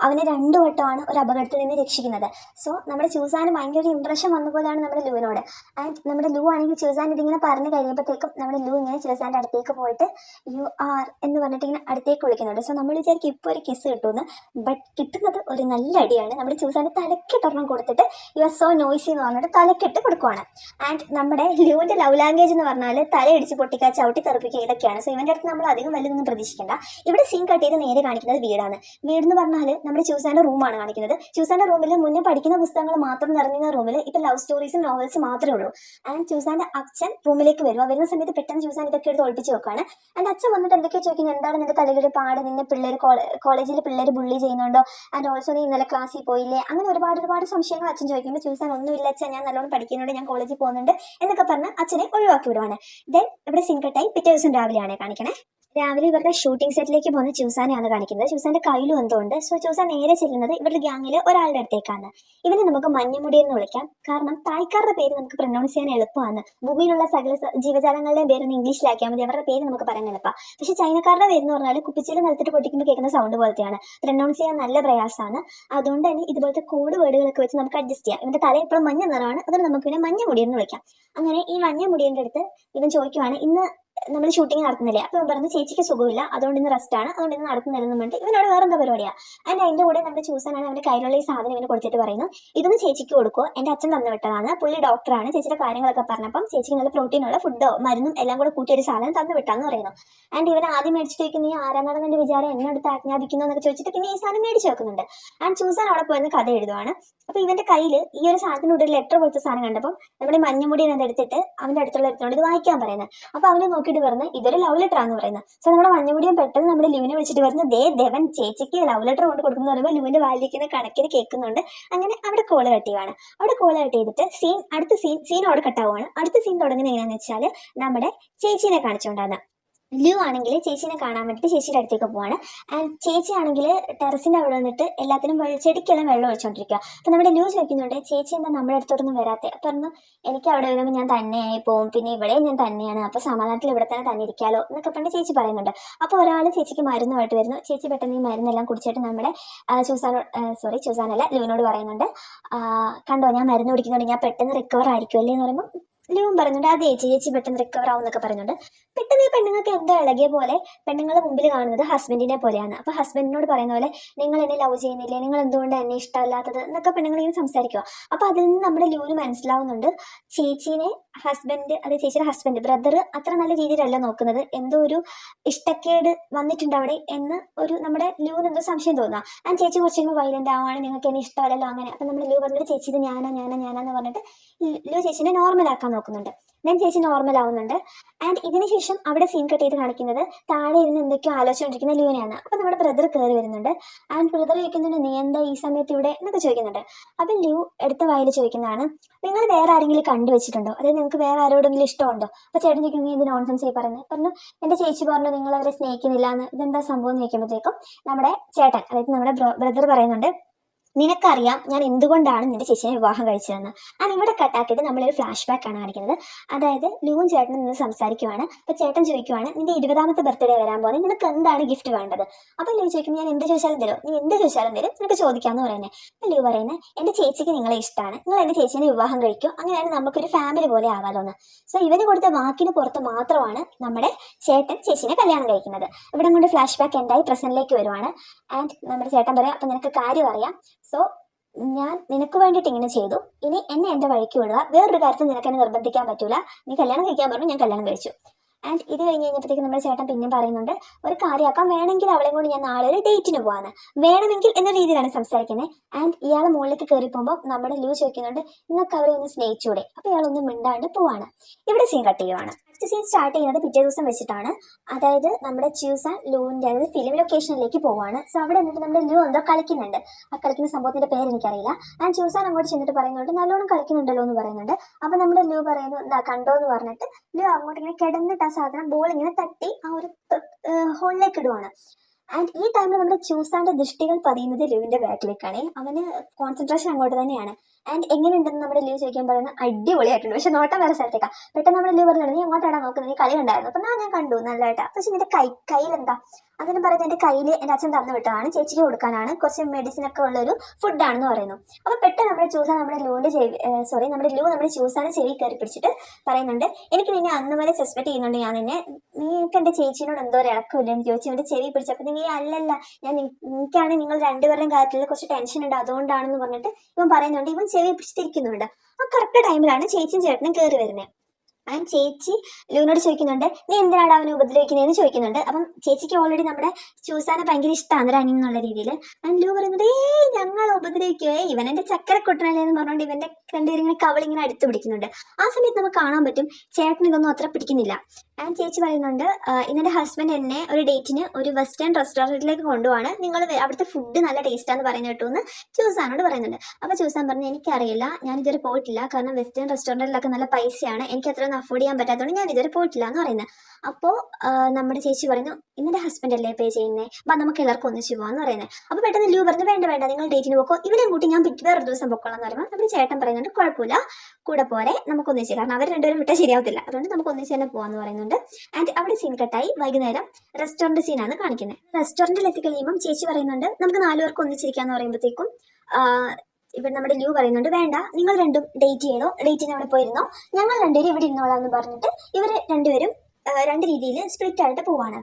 അവനെ 2 വട്ടമാണ് ഒരു അപകടത്തിൽ നിന്ന് രക്ഷിക്കുന്നത്. സോ നമ്മുടെ ചൂസാന് ഭയങ്കര ഇംപ്രഷൻ വന്ന പോലെയാണ് നമ്മുടെ ലുവിനോട്. ആൻഡ് നമ്മുടെ ലു ആണെങ്കിൽ ചൂസാൻ ഇതിങ്ങനെ പറഞ്ഞു കഴിയുമ്പോഴത്തേക്കും നമ്മുടെ ലു ഇങ്ങനെ ചൂസാന്റെ അടുത്തേക്ക് പോയിട്ട് യു ആർ എന്ന് പറഞ്ഞിട്ട് ഇങ്ങനെ അടുത്തേക്ക് വിളിക്കുന്നുണ്ട്. സോ നമ്മൾ വിചാരിക്കും ഇപ്പോൾ ഒരു കിസ് കിട്ടുമെന്ന്, ബട്ട് കിട്ടുന്നത് ഒരു നല്ല അടിയാണ്. നമ്മുടെ ചൂസാന്റെ തലക്കിട്ടൊരെണ്ണം കൊടുത്തിട്ട് യു ആർ സോ നോയ്സി എന്ന് പറഞ്ഞിട്ട് തലക്കിട്ട് കൊടുക്കുവാണ്. ആൻഡ് നമ്മുടെ ലുവിന്റെ ലവ് ലാംഗ്വേജ് എന്ന് പറഞ്ഞാൽ തലയിടിച്ച് പൊട്ടിക്കുക, ചവിട്ടി തെറിപ്പിക്കുക, ഇതൊക്കെയാണ്. സോ ഇവന്റെ അടുത്ത് നമ്മൾ അധികം വലുതൊന്നും പ്രതീക്ഷിക്കേണ്ട. ഇവിടെ സീൻ കട്ട് ചെയ്ത് നേരെ കാണിക്കുന്നത് വീടാണ്. വീടെന്ന് പറഞ്ഞാൽ നമ്മുടെ ചൂസാന്റെ റൂമാണ് കാണിക്കുന്നത്. ചൂസാന്റെ റൂമിൽ മുന്നേ പഠിക്കുന്ന പുസ്തകങ്ങൾ മാത്രം നിറഞ്ഞ റൂമിൽ ഇപ്പൊ ലവ് സ്റ്റോറീസും നോവൽസ് മാത്രമേ ഉള്ളൂ. ആൻഡ് ചൂസാന്റെ അച്ഛൻ റൂമിലേക്ക് വരുന്ന സമയത്ത് പെട്ടെന്ന് ചൂസാൻ ഇതൊക്കെ എടുത്ത് ഒളിപ്പിച്ച് വെക്കാണ്. ആൻഡ് അച്ഛൻ വന്നിട്ട് എന്തൊക്കെയോ ചോദിക്കുന്നത്, എന്താണ് നിന്റെ തലയിലൊരു പാട്, നിന്നെ പിള്ളേർ കോളേജിൽ പിള്ളേർ ബുള്ളി ചെയ്യുന്നുണ്ടോ, ആൻഡ് ഓൾസോ നീ ഇന്നലെ ക്ലാസ്സിൽ പോയില്ലേ, അങ്ങനെ ഒരുപാട് സംശയങ്ങൾ അച്ഛൻ ചോദിക്കുമ്പോൾ ചൂസാൻ ഒന്നുമില്ല അച്ഛൻ, ഞാൻ നല്ലോണം പഠിക്കുന്നുണ്ട്, ഞാൻ കോളേജിൽ പോകുന്നുണ്ട് എന്നൊക്കെ പറഞ്ഞ് അച്ഛനെ ഒഴിവാക്കി വിടുവാണ്. ദെൻ ഇവിടെ സിൻകട്ടായി പിറ്റേ ദിവസം രാവിലെയാണ് കാണിക്കണേ. രാവിലെ ഇവരുടെ ഷൂട്ടിംഗ് സെറ്റിലേക്ക് പോകുന്ന ചൂസാനെയാണ് കാണിക്കുന്നത്. ചൂസാന്റെ കയ്യിലും എന്തോ ഉണ്ട്. സോ ചൂസാൻ നേരെ ചെല്ലുന്നത് ഇവരുടെ ഗ്യാങ്ങിലെ ഒരാളുടെ അടുത്തേക്കാണ്. ഇവനെ നമുക്ക് മഞ്ഞമുടി എന്ന് വിളിക്കാം, കാരണം തായ്ക്കാരുടെ പേര് നമുക്ക് പ്രൊനൗൺസ് ചെയ്യാൻ എളുപ്പമാണ്. ഭൂമിയിലുള്ള സകല ജീവജാലങ്ങളുടെയും പേരൊന്ന് ഇംഗ്ലീഷിലാക്കിയാൽ മതി, അവരുടെ പേര് നമുക്ക് പറയാൻ എളുപ്പമാണ്. പക്ഷെ ചൈനക്കാരുടെ പേര് എന്ന് പറഞ്ഞാൽ കുപ്പിച്ചിൽ നിലത്തിട്ട് പൊട്ടിക്കുമ്പോൾ കേൾക്കുന്ന സൗണ്ട് പോലത്തെയാണ്, പ്രൊനൗൺസ് ചെയ്യാൻ നല്ല പ്രയാസമാണ്. അതുകൊണ്ട് തന്നെ ഇതുപോലത്തെ കോഡ് വേർഡുകളൊക്കെ വെച്ച് നമുക്ക് അഡ്ജസ്റ്റ് ചെയ്യാം. ഇവന്റെ തല എപ്പോഴും മഞ്ഞ നിറമാണ്, അതുകൊണ്ട് നമുക്ക് ഇവനെ മഞ്ഞമുടി എന്ന് വിളിക്കാം. അങ്ങനെ ഈ മഞ്ഞമുടിയുടെ അടുത്ത് ഇവൻ ചോദിക്കുവാണ് ഇന്ന് നമ്മൾ ഷൂട്ടിംഗ് നടത്തുന്നില്ലേ? അപ്പൊ ഇവൻ പറഞ്ഞു ചേച്ചിക്ക് സുഖമില്ല, അതുകൊണ്ട് ഇന്ന് റെസ്റ്റ് ആണ്, അതുകൊണ്ട് ഇന്ന് നടത്തുന്നില്ലെന്ന് പറഞ്ഞിട്ട് ഇവനോട് വേറെ എന്താ പരിപാടിയാണ്. ആൻഡ് അതിന്റെ കൂടെ നമ്മുടെ ചൂസാനാണ് അവന്റെ കയ്യിലുള്ള ഈ സാധനം ഇവന് കൊടുത്തിട്ട് പറയുന്നു ഇതൊന്ന് ചേച്ചിക്ക് കൊടുക്കുമോ, എന്റെ അച്ഛൻ തന്നു വിട്ടതാണ്, പുള്ളി ഡോക്ടറാണ്, ചേച്ചിയുടെ കാര്യങ്ങളൊക്കെ പറഞ്ഞപ്പം ചേച്ചിക്ക് നല്ല പ്രോട്ടീനുള്ള ഫുഡോ മരുന്നും എല്ലാം കൂടെ കൂട്ടിയ ഒരു സാധനം തന്നു വിട്ടാന്ന് പറയുന്നു. ആൻഡ് ഇവൻ ആദ്യം മേടിച്ചിട്ട് വയ്ക്കുന്ന ഈ ആരാന്നാണ് എന്റെ വിചാരം, എന്നടുത്ത് ആജ്ഞാപിക്കുന്നു എന്നൊക്കെ ചോദിച്ചിട്ട് പിന്നെ ഈ സാധനം മേടിച്ച് വെക്കുന്നുണ്ട്. ആൻഡ് ചൂസാൻ അവിടെ പോയിരുന്ന കഥ എഴുതുവാണ്. അപ്പൊ ഇവന്റെ കയ്യിൽ ഈ ഒരു സാധനത്തിനോട് ഒരു ലെറ്റർ പോലത്തെ സാധനം കണ്ടപ്പോൾ നമ്മുടെ മഞ്ഞമുടി എടുത്തിട്ട് അവന്റെ അടുത്തുള്ള എടുത്തോണ്ട് ഇത് വായിക്കാൻ പറയുന്നത്. അപ്പൊ അവന് നോക്കിയിട്ട് പറഞ്ഞ് ഇതൊരു ലവ് ലെറ്റർ ആണെന്ന് പറയുന്നത്. സോ നമ്മുടെ മഞ്ഞമുടിയും പെട്ടെന്ന് നമ്മുടെ ലുവിനെ വിളിച്ചിട്ട് പറഞ്ഞ് ദേവൻ ചേച്ചിക്ക് ലവ് ലെറ്റർ കൊണ്ട് കൊടുക്കുന്ന പറയുമ്പോൾ ലുവിന്റെ വായിലിരിക്കുന്ന കണക്കിന് കേൾക്കുന്നുണ്ട്. അങ്ങനെ അവിടെ കോള് കട്ട് ചെയ്യുവാണ്. അവിടെ കോള് കട്ട് ചെയ്തിട്ട് അടുത്ത സീൻ അവിടെ കട്ടാവുകയാണ്. അടുത്ത സീൻ തുടങ്ങുന്നത് എങ്ങനെയാണെന്ന് വെച്ചാൽ നമ്മുടെ ചേച്ചീനെ കാണിച്ചുകൊണ്ടാണ്. ലു ആണെങ്കിൽ ചേച്ചീനെ കാണാൻ വേണ്ടിയിട്ട് ചേച്ചിയുടെ അടുത്തേക്ക് പോവാണ്. ആൻഡ് ചേച്ചി ആണെങ്കിൽ ടെറസിന്റെ അവിടെ വന്നിട്ട് എല്ലാത്തിനും ചെടിക്കെല്ലാം വെള്ളം ഒഴിച്ചുകൊണ്ടിരിക്കുക. അപ്പൊ നമ്മുടെ ലു ചോദിക്കുന്നുണ്ട് ചേച്ചി എന്താ നമ്മുടെ അടുത്തോട്ടൊന്നും വരാത്തെ? പറഞ്ഞു എനിക്ക് അവിടെ വരുമ്പോൾ ഞാൻ തന്നെയായി പോകും, പിന്നെ ഇവിടെ ഞാൻ തന്നെയാണ്, അപ്പൊ സമാധാനത്തിൽ ഇവിടെ തന്നെ ഇരിക്കാലോ എന്നൊക്കെ പറഞ്ഞ് ചേച്ചി പറയുന്നുണ്ട്. അപ്പോൾ ഒരാൾ ചേച്ചിക്ക് മരുന്നുമായിട്ട് വരുന്നു. ചേച്ചി പെട്ടെന്ന് ഈ മരുന്നെല്ലാം കുടിച്ചിട്ട് നമ്മുടെ ചൂസാനല്ല ലുവിനോട് പറയുന്നുണ്ട് കണ്ടോ ഞാൻ മരുന്ന് കുടിക്കുന്നുണ്ട്, ഞാൻ പെട്ടെന്ന് റിക്കവർ ആയിരിക്കും അല്ലേ എന്ന് പറയുമ്പോൾ ലുവും പറയുന്നുണ്ട് അതെ ചേച്ചി പെട്ടെന്ന് റിക്കവർ ആവും എന്നൊക്കെ പറയുന്നുണ്ട്. പെട്ടെന്ന് ഈ പെണ്ണുങ്ങൾക്ക് എന്തോ ഇളകിയ പോലെ പെണ്ണുങ്ങളുടെ മുമ്പിൽ കാണുന്നത് ഹസ്ബൻഡിനെ പോലെയാണ്. അപ്പൊ ഹസ്ബൻഡിനോട് പറയുന്ന പോലെ നിങ്ങൾ എന്നെ ലവ് ചെയ്യുന്നില്ലേ, നിങ്ങൾ എന്തുകൊണ്ട് എന്നെ ഇഷ്ടമല്ലാത്തത് എന്നൊക്കെ പെണ്ണുങ്ങൾ ഇങ്ങനെ സംസാരിക്കുക. അപ്പൊ അതിൽ നിന്ന് നമ്മുടെ ലൂവിന് മനസ്സിലാവുന്നുണ്ട് ചേച്ചീനെ ചേച്ചിയുടെ ഹസ്ബൻഡ് ബ്രദർ അത്ര നല്ല രീതിയിലല്ല നോക്കുന്നത്, എന്തോ ഒരു ഇഷ്ടക്കേട് വന്നിട്ടുണ്ട് അവിടെ എന്ന് ഒരു നമ്മുടെ ലൂവിന് എന്തോ സംശയം തോന്നുക. ആൻഡ് ചേച്ചി കുറച്ചെങ്കിലും വൈലന്റ് ആവാണ്, നിങ്ങൾക്ക് എന്നെ ഇഷ്ടമല്ലല്ലോ അങ്ങനെ. അപ്പൊ നമ്മുടെ ലൂ പറഞ്ഞിട്ട് ചേച്ചി ഇത് ഞാനാന്ന് പറഞ്ഞിട്ട് ലൂ ചേച്ചിനെ നോർമൽ ആക്കാൻ നോക്കുന്നുണ്ട്. ദെൻ ചേച്ചി നോർമൽ ആവുന്നുണ്ട്. ആൻഡ് ഇതിനുശേഷം അവിടെ സീൻ കട്ട് ചെയ്ത് കാണിക്കുന്നത് താഴെ ഇരുന്ന് എന്തൊക്കെയോ ആലോചിച്ചുകൊണ്ടിരിക്കുന്ന ലൂവിനെയാണ്. അപ്പൊ നമ്മുടെ ബ്രദർ കയറി വരുന്നുണ്ട്. ആൻഡ് ബ്രദർ ചോദിക്കുന്നുണ്ട് നീ എന്താ ഈ സമയത്ത് ഇവിടെ എന്നൊക്കെ ചോദിക്കുന്നുണ്ട്. അപ്പൊ ലൂ എടുത്ത വായിൽ ചോദിക്കുന്നതാണ് നിങ്ങൾ വേറെ ആരെങ്കിലും കണ്ടുവച്ചിട്ടുണ്ടോ, അതായത് നിങ്ങൾക്ക് വേറെ ആരോടെങ്കിലും ഇഷ്ടമുണ്ടോ? അപ്പൊ ചേട്ടൻ ചോദിക്കുന്നത് നീ ഇത് നോൺസെൻസ് ആയി പറഞ്ഞു എന്റെ ചേച്ചി പറഞ്ഞു നിങ്ങൾ അവരെ സ്നേഹിക്കുന്നില്ല എന്ന്, ഇതെന്താ സംഭവം എന്ന് ചോദിക്കുമ്പോഴത്തേക്കും നമ്മുടെ ചേട്ടൻ അതായത് നമ്മുടെ ബ്രദർ പറയുന്നുണ്ട് നിനക്കറിയാം ഞാൻ എന്തുകൊണ്ടാണ് നിന്റെ ചേച്ചിനെ വിവാഹം കഴിച്ചതെന്ന്. ഇവിടെ കട്ടാക്കിയിട്ട് നമ്മളൊരു ഫ്ലാഷ് ബാക്ക് ആണ് കാണിക്കുന്നത്. അതായത് ലൂവും ചേട്ടനും നിന്ന് സംസാരിക്കുവാണ്. അപ്പൊ ചേട്ടൻ ചോദിക്കുവാണ്, നിന്റെ 20ാമത്തെ ബർത്ത്ഡേ വരാൻ പോകുന്നത്, നിനക്ക് എന്താണ് ഗിഫ്റ്റ് വേണ്ടത്? അപ്പൊ ലൂ ചോദിക്കും, ഞാൻ എന്ത് ചോദിച്ചാലും തരും, നീ എന്ത് ചോദിച്ചാലും തരും, നിനക്ക് ചോദിക്കാന്ന് പറയുന്നത്. അപ്പൊ ലൂ പറയുന്നത്, എന്റെ ചേച്ചിക്ക് നിങ്ങളെ ഇഷ്ടമാണ്, നിങ്ങൾ എന്റെ ചേച്ചിനെ വിവാഹം കഴിക്കും, അങ്ങനെയാണ് നമുക്കൊരു ഫാമിലി പോലെ ആവാലോന്ന്. സോ ഇവന് കൊടുത്ത വാക്കിന് പുറത്ത് മാത്രമാണ് നമ്മുടെ ചേട്ടൻ ചേച്ചിനെ കല്യാണം കഴിക്കുന്നത്. ഇവിടെ കൊണ്ട് ഫ്ലാഷ് ബാക്ക് എന്തായി പ്രസന്റിലേക്ക് വരുവാണ്. ആൻഡ് നമ്മുടെ ചേട്ടൻ പറയാം, അപ്പൊ നിനക്ക് കാര്യം അറിയാം, സോ ഞാൻ നിനക്ക് വേണ്ടിയിട്ട് ഇങ്ങനെ ചെയ്തു, ഇനി എന്നെ എന്റെ വഴിക്ക് വിടുക, വേറൊരു കാര്യത്തിൽ നിനക്ക് എന്നെ നിർബന്ധിക്കാൻ പറ്റൂല, നീ കല്യാണം കഴിക്കാൻ പറഞ്ഞു, ഞാൻ കല്യാണം കഴിച്ചു. ആൻഡ് ഇത് കഴിഞ്ഞ് കഴിഞ്ഞപ്പോഴത്തേക്ക് നമ്മുടെ ചേട്ടൻ പിന്നെയും പറയുന്നുണ്ട്, ഒരു കാര്യമാക്കാം, വേണമെങ്കിൽ അവളെ കൊണ്ട് ഞാൻ നാളെ ഒരു ഡേറ്റിന് പോവാന്ന്, വേണമെങ്കിൽ എന്ന രീതിയിലാണ് സംസാരിക്കുന്നത്. ആൻഡ് ഇയാൾ മുകളിലേക്ക് കയറി പോകുമ്പോൾ നമ്മുടെ ലൂ ചോദിക്കുന്നുണ്ട്, നിങ്ങൾക്ക് അവരെ ഒന്ന് സ്നേഹിച്ചൂടെ? അപ്പൊ ഇയാളൊന്നും മിണ്ടാണ്ട് പോവാണ്. ഇവിടെ സീൻ കട്ട് ചെയ്യുവാണ്. നെക്സ്റ്റ് സീൻ സ്റ്റാർട്ട് ചെയ്യുന്നത് പിറ്റേ ദിവസം വെച്ചിട്ടാണ്. അതായത് നമ്മുടെ ച്യൂസാൻ ലൂവിന്റെ അതായത് ഫിലിം ലൊക്കേഷനിലേക്ക് പോവാണ്. സോ അവിടെ എന്നിട്ട് നമ്മുടെ ലൂ എന്തോ കളിക്കുന്നുണ്ട്. ആ കളിക്കുന്ന സംഭവത്തിന്റെ പേര് എനിക്കറിയില്ല. ആൻഡ് ച്യൂസാൻ അങ്ങോട്ട് ചെന്നിട്ട് പറയുന്നുണ്ട്, നല്ലോണം കളിക്കുന്നുണ്ടല്ലോ എന്ന് പറയുന്നുണ്ട്. അപ്പൊ നമ്മുടെ ലൂ പറയുന്നു, എന്താ കണ്ടോ എന്ന് പറഞ്ഞിട്ട് ലൂ അങ്ങോട്ട് ഇങ്ങനെ കിടന്നിട്ട് ആ സാധനം ബോൾ ഇങ്ങനെ തട്ടി ആ ഒരു ഹോളിലേക്ക് ഇടുവാണ്. ആൻഡ് ഈ ടൈമിൽ നമ്മുടെ ച്യൂസാന്റെ ദൃഷ്ടികൾ പതിയുന്നത് ലൂവിന്റെ ബാക്കിലേക്കാണ്. അവന് കോൺസെൻട്രേഷൻ അങ്ങോട്ട് തന്നെയാണ്. ആൻഡ് എങ്ങനെയുണ്ടെന്ന് നമ്മുടെ ലൂ ചോദിക്കാൻ പറയുന്നത്, അടിപൊളിയായിട്ടുണ്ട്, പക്ഷെ നോട്ടം വേറെ സ്ഥലത്തേക്കാ. പെട്ടെന്ന് നമ്മുടെ ലൂ പറഞ്ഞത്, നീ എങ്ങോട്ടാണ് നോക്കുന്നത്, നീ കളി ഉണ്ടായിരുന്നു? അപ്പൊ ഞാൻ കണ്ടു നല്ലതായിട്ടാ, പക്ഷെ നിന്റെ കയ്യിൽ എന്താ? അതിന് പറയുന്നത്, എന്റെ കയ്യിൽ എന്റെ അച്ഛൻ തന്നു വിട്ടതാണ്, ചേച്ചിക്ക് കൊടുക്കാനാണ്, കുറച്ച് മെഡിസിൻ ഒക്കെ ഉള്ളൊരു ഫുഡാണെന്ന് പറയുന്നു. അപ്പൊ പെട്ടെന്ന് നമ്മുടെ ച്യൂസാൻ നമ്മുടെ ലൂവിന്റെ നമ്മുടെ ലൂ നമ്മുടെ ച്യൂസാനെ ചെവി കയറി പിടിച്ചിട്ട് പറയുന്നുണ്ട്, എനിക്ക് നിന്നെ അന്ന് വരെ സസ്പെക്ട് ചെയ്യുന്നുണ്ട്, ഞാൻ നിന്നെ, നീക്ക് എന്റെ ചേച്ചിനോട് എന്തോ ഒരു ഇളക്കമില്ലെന്ന് ചോദിച്ചു അവന്റെ ചെവി പിടിച്ചപ്പോൾ നീ അല്ലല്ല, ഞാൻ എനിക്കാണെങ്കിൽ നിങ്ങൾ രണ്ടുപേരുടെയും കാര്യത്തിൽ കുറച്ച് ടെൻഷൻ ഉണ്ട്, അതുകൊണ്ടാണെന്ന് പറഞ്ഞിട്ട് ഇവൻ പറയുന്നുണ്ട്. ഇവൻ ചെവി പിടിച്ചിട്ടിരിക്കുന്നുണ്ട്. ആ കറക്റ്റ് ടൈമിലാണ് ചേച്ചിയും ചേട്ടനും കയറി വരുന്നത്. ആൻഡ് ചേച്ചി ലൂവിനോട് ചോദിക്കുന്നുണ്ട്, നീ എന്തിനാണ് അവനെ ഉപദ്രവിക്കുന്നതെന്ന് ചോദിക്കുന്നുണ്ട്. അപ്പം ചേച്ചിക്ക് ഓൾറെഡി നമ്മുടെ ച്യൂസാനെ ഭയങ്കര ഇഷ്ടമാണ് ഒരു അനിയൻ എന്നുള്ള രീതിയിൽ. ആൻഡ് ലൂ പറയുന്നുണ്ട്, ഞങ്ങൾ ഉപദ്രവിക്കുവേ, ഇവൻ എന്റെ ചക്കരക്കൊട്ടനല്ലേ എന്ന് പറഞ്ഞുകൊണ്ട് ഇവന്റെ രണ്ടുപേരും ഇങ്ങനെ കവളിങ്ങനെ അടുത്ത് പിടിക്കുന്നുണ്ട്. ആ സമയത്ത് നമുക്ക് കാണാൻ പറ്റും ചേട്ടൻ ഇതൊന്നും അത്ര പിടിക്കുന്നില്ല. ആൻഡ് ചേച്ചി പറയുന്നുണ്ട്, ഇന്നെന്റെ ഹസ്ബൻഡ് എന്നെ ഒരു ഡേറ്റിന് ഒരു വെസ്റ്റേൺ റെസ്റ്റോറൻറ്റിലേക്ക് കൊണ്ടുപോവാണ്, നിങ്ങൾ അവിടുത്തെ ഫുഡ് നല്ല ടേസ്റ്റാന്ന് പറയുന്നത് കേട്ടു എന്ന് ച്യൂസാനോട് പറയുന്നുണ്ട്. അപ്പോൾ ച്യൂസാൻ പറഞ്ഞു, എനിക്കറിയില്ല, ഞാൻ ഇതുവരെ പോയിട്ടില്ല, കാരണം വെസ്റ്റേൺ റെസ്റ്റോറൻറ്റിലൊക്കെ നല്ല പൈസയാണ്, എനിക്ക് അത്ര അഫോർഡ് ചെയ്യാൻ പറ്റാത്തതുകൊണ്ട് ഞാൻ ഇതുവരെ പോയിട്ടില്ല എന്ന് പറയുന്നത്. അപ്പോൾ നമ്മുടെ ചേച്ചി പറയുന്നു, ഇന്നെന്റെ ഹസ്ബൻഡ് അല്ലേ പേ ചെയ്യുന്നത്, അപ്പം നമുക്ക് എല്ലാവർക്കും ഒന്നിച്ച് പോകാമെന്ന് പറയുന്നത്. അപ്പോൾ പെട്ടെന്ന് ലൂ പറഞ്ഞു, വേണ്ട വേണ്ട, നിങ്ങൾ ഡേറ്റിന് പോക്കോ, ഇവരെയും കൂട്ടി ഞാൻ വേറൊരു ദിവസം പൊക്കോളാം എന്ന് പറയുമ്പോൾ നമ്മുടെ ചേട്ടൻ പറയുന്നുണ്ട്, കുഴപ്പമില്ല, കൂടെ പോരെ, നമുക്ക് ഒന്നിച്ച്, കാരണം അവർ രണ്ടുപേരും വിട്ടാൽ ശരിയാവത്തില്ല, അതുകൊണ്ട് നമുക്ക് ഒന്നിച്ച് തന്നെ പോകാമെന്ന് പറയുന്നുണ്ട്. ആൻഡ് അവിടെ സീൻ കട്ടായി വൈകുന്നേരം റെസ്റ്റോറൻറ്റ് സീനാണ് കാണിക്കുന്നത്. റെസ്റ്റോറൻറ്റിൽ എത്തിക്കഴിയുമ്പം ചേച്ചി പറയുന്നുണ്ട്, നമുക്ക് 4 പേർക്ക് ഒന്നിച്ചിരിക്കാന്ന് പറയുമ്പോഴത്തേക്കും ഇവിടെ നമ്മുടെ ലൂ പറയുന്നുണ്ട്, വേണ്ട, നിങ്ങൾ രണ്ടും ഡേറ്റ് ചെയ്തോ, ഡേറ്റിന് അവിടെ പോയിരുന്നോ, ഞങ്ങൾ രണ്ടുപേരും ഇവിടെ ഇരുന്നോളാം എന്ന് പറഞ്ഞിട്ട് ഇവർ രണ്ടുപേരും രണ്ട് രീതിയിൽ സ്പ്ലിറ്റ് ആയിട്ട് പോവാണ്.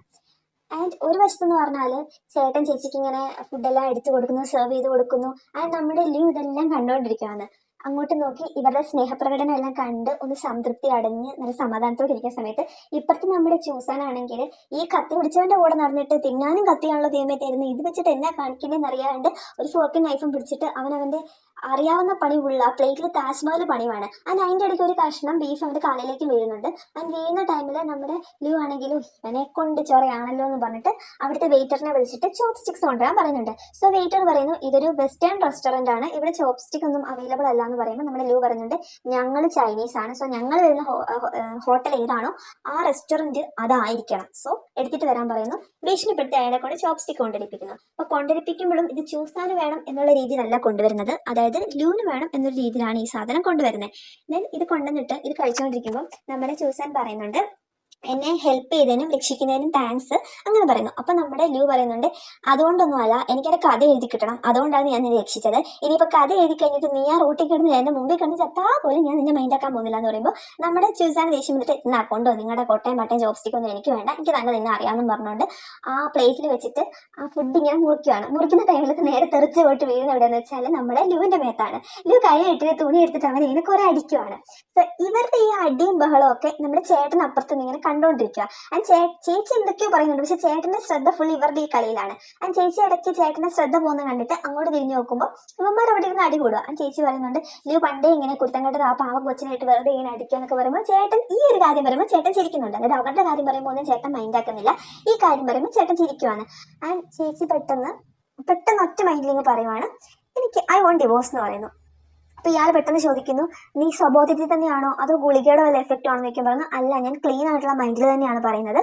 ആൻഡ് ഒരു വശത്തെന്ന് പറഞ്ഞാൽ ചേട്ടൻ ചേച്ചിക്ക് ഇങ്ങനെ ഫുഡെല്ലാം എടുത്തു കൊടുക്കുന്നു, സെർവ് ചെയ്ത് കൊടുക്കുന്നു. ആൻഡ് നമ്മുടെ ലൂ ഇതെല്ലാം കണ്ടുകൊണ്ടിരിക്കുകയാണ്. അങ്ങോട്ട് നോക്കി ഇവരുടെ സ്നേഹപ്രകടനം എല്ലാം കണ്ട് ഒന്ന് സംതൃപ്തി അടഞ്ഞ് നല്ല സമാധാനത്തോടെ ഇരിക്കുന്ന സമയത്ത് ഇപ്പുറത്ത് നമ്മുടെ ച്യൂസാനാണെങ്കിൽ ഈ കത്തി പിടിച്ചവന്റെ കൂടെ നടന്നിട്ട് തിന്നാനും കത്തിയാണല്ലോ ദൈവമേ തരുന്നത്, ഇത് വെച്ചിട്ട് എന്നാ കാണിക്കുന്നതെന്ന് അറിയാണ്ട് ഒരു ഫോർക്കും നൈഫും പിടിച്ചിട്ട് അവന്റെ അറിയാവുന്ന പണി ഉള്ള പ്ലേറ്റിൽ താജ്മഹൽ പണിയുമാണ്. ആൻഡ് അതിൻ്റെ ഇടയ്ക്ക് ഒരു കഷ്ണം ബീഫ് അവൻ്റെ കാലിലേക്ക് വീഴുന്നുണ്ട്. ആൻഡ് വീഴുന്ന ടൈമിൽ നമ്മുടെ ലൂ ആണെങ്കിലും ഇവനെ കൊണ്ട് ചൊറയാണല്ലോ എന്ന് പറഞ്ഞിട്ട് അവിടുത്തെ വെയിറ്ററിനെ വിളിച്ചിട്ട് ചോപ്പ് സ്റ്റിക്സ് കൊണ്ടുവരാൻ പറയുന്നുണ്ട്. സോ വെയിറ്റർ പറയുന്നു, ഇതൊരു വെസ്റ്റേൺ റെസ്റ്റോറൻ്റ് ആണ്, ഇവിടെ ചോപ്പ് സ്റ്റിക് ഒന്നും അവൈലബിൾ അല്ല എന്ന് പറയുമ്പോൾ നമ്മുടെ ലൂ പറയുന്നുണ്ട്, ഞങ്ങൾ ചൈനീസ് ആണ്, സോ ഞങ്ങൾ വരുന്ന ഹോട്ടൽ ഏതാണോ ആ റെസ്റ്റോറൻറ്റ് അതായിരിക്കണം, സോ എടുത്തിട്ട് വരാൻ പറയുന്നു. ഭീഷണിപ്പെടുത്തി അയാളെ കൊണ്ട് ചോപ്പ് സ്റ്റിക്ക് കൊണ്ടിരിപ്പിക്കുന്നു. അപ്പോൾ കൊണ്ടിരിപ്പിക്കുമ്പോഴും ഇത് ച്യൂസാന് വേണം എന്നുള്ള രീതിയിലല്ല കൊണ്ടുവരുന്നത്, അതായത് ലൂന് വേണം എന്നൊരു രീതിയിലാണ് ഈ സാധനം കൊണ്ടുവരുന്നത്. ദെൻ ഇത് കൊണ്ടുവന്നിട്ട് ഇത് കഴിച്ചുകൊണ്ടിരിക്കുമ്പോൾ നമ്മുടെ ച്യൂസാൻ പറയുന്നുണ്ട്, എന്നെ ഹെൽപ്പ് ചെയ്തതിനും രക്ഷിക്കുന്നതിനും താങ്ക്സ് അങ്ങനെ പറയുന്നു. അപ്പം നമ്മുടെ ലൂ പറയുന്നുണ്ട്, അതുകൊണ്ടൊന്നുമല്ല, എനിക്കെൻ്റെ കഥ എഴുതി കിട്ടണം, അതുകൊണ്ടാണ് ഞാൻ നിന്നെ രക്ഷിച്ചത്, ഇനിയിപ്പോൾ കഥ എഴുതി കഴിഞ്ഞിട്ട് നീ ആ റൂട്ടിൽ കിടന്ന് എൻ്റെ മുമ്പിൽ കിടന്ന് ചത്താ പോലും ഞാൻ നിന്നെ മൈൻഡാക്കാൻ പോകുന്നില്ല എന്ന് പറയുമ്പോൾ നമ്മുടെ ച്യൂസാൻ ദേഷ്യം വന്നിട്ട്, എന്നാ കൊണ്ടോ നിങ്ങളുടെ കൊട്ടയും പട്ടയും ചോപ്സ്റ്റിക് ഒന്നും എനിക്ക് വേണ്ട, എനിക്ക് തന്നെ നിന്നെ അറിയാമെന്ന് പറഞ്ഞുകൊണ്ട് ആ പ്ലേറ്റിൽ വെച്ചിട്ട് ആ ഫുഡ് ഇങ്ങനെ മുറിക്കുകയാണ്. മുറിക്കുന്ന ടൈമിൽ നേരെ തെറിച്ച് പോയിട്ട് വീഴുന്ന എവിടെയെന്ന് വെച്ചാൽ നമ്മുടെ ലൂവിൻ്റെ മേത്താണ്. ലൂ കൈ ഇട്ടിട്ട് തുണി എടുത്തിട്ട് അവൻ ഇങ്ങനെ കുറെ അടിക്കുവാണ്. സോ ഇവരുടെ ഈ അടിയും ബഹളവും ഒക്കെ നമ്മുടെ ചേട്ടൻ അപ്പുറത്ത് ഇങ്ങനെ കണ്ടോണ്ടിരിക്കുക. ആൻഡ് ചേച്ചി എന്തൊക്കെയോ പറയുന്നുണ്ട്, പക്ഷെ ചേട്ടന്റെ ശ്രദ്ധ ഫുൾ ഇവരുടെ ഈ കളിയിലാണ്. ആൻഡ് ചേച്ചി ഇടയ്ക്ക് ചേട്ടന്റെ ശ്രദ്ധ പോകുന്ന കണ്ടിട്ട് അങ്ങോട്ട് തിരിഞ്ഞു നോക്കുമ്പോൾ ഇവന്മാർ അവിടെ ഇരുന്ന് അടി കൂടുക. ആൻഡ് ചേച്ചി പറയുന്നുണ്ട്, ലൂ പണ്ടേ ഇങ്ങനെ കുത്തങ്കട്ടത് ആ പാവ കൊച്ചിനായിട്ട് വെറുതെ ഇങ്ങനെ അടിക്കുക എന്നൊക്കെ പറയുമ്പോൾ ചേട്ടൻ ഈ ഒരു കാര്യം പറയുമ്പോൾ ചേട്ടൻ ചിരിക്കുന്നുണ്ട്. അതായത് അവരുടെ കാര്യം പറയുമ്പോൾ ഒന്നും ചേട്ടൻ മൈൻഡാക്കുന്നില്ല, ഈ കാര്യം പറയുമ്പോൾ ചേട്ടൻ ചിരിക്കുവാണ്. ആൻഡ് ചേച്ചി പെട്ടെന്ന് ഒറ്റ മൈൻഡിലിങ്ങനെ പറയുവാണ്, എനിക്ക് ഐ വോണ്ട് ഡിവോഴ്സ് എന്ന് പറയുന്നു. അപ്പോൾ ഇയാൾ പെട്ടെന്ന് ചോദിക്കുന്നു, നീ സ്വബോധത്തിൽ തന്നെയാണോ അതോ ഗുളികയുടെ വല്ല എഫക്റ്റ് ആണോ എന്നൊക്കെ പറഞ്ഞു. അല്ല, ഞാൻ ക്ലീൻ ആയിട്ടുള്ള മൈൻഡിൽ തന്നെയാണ് പറയുന്നത്,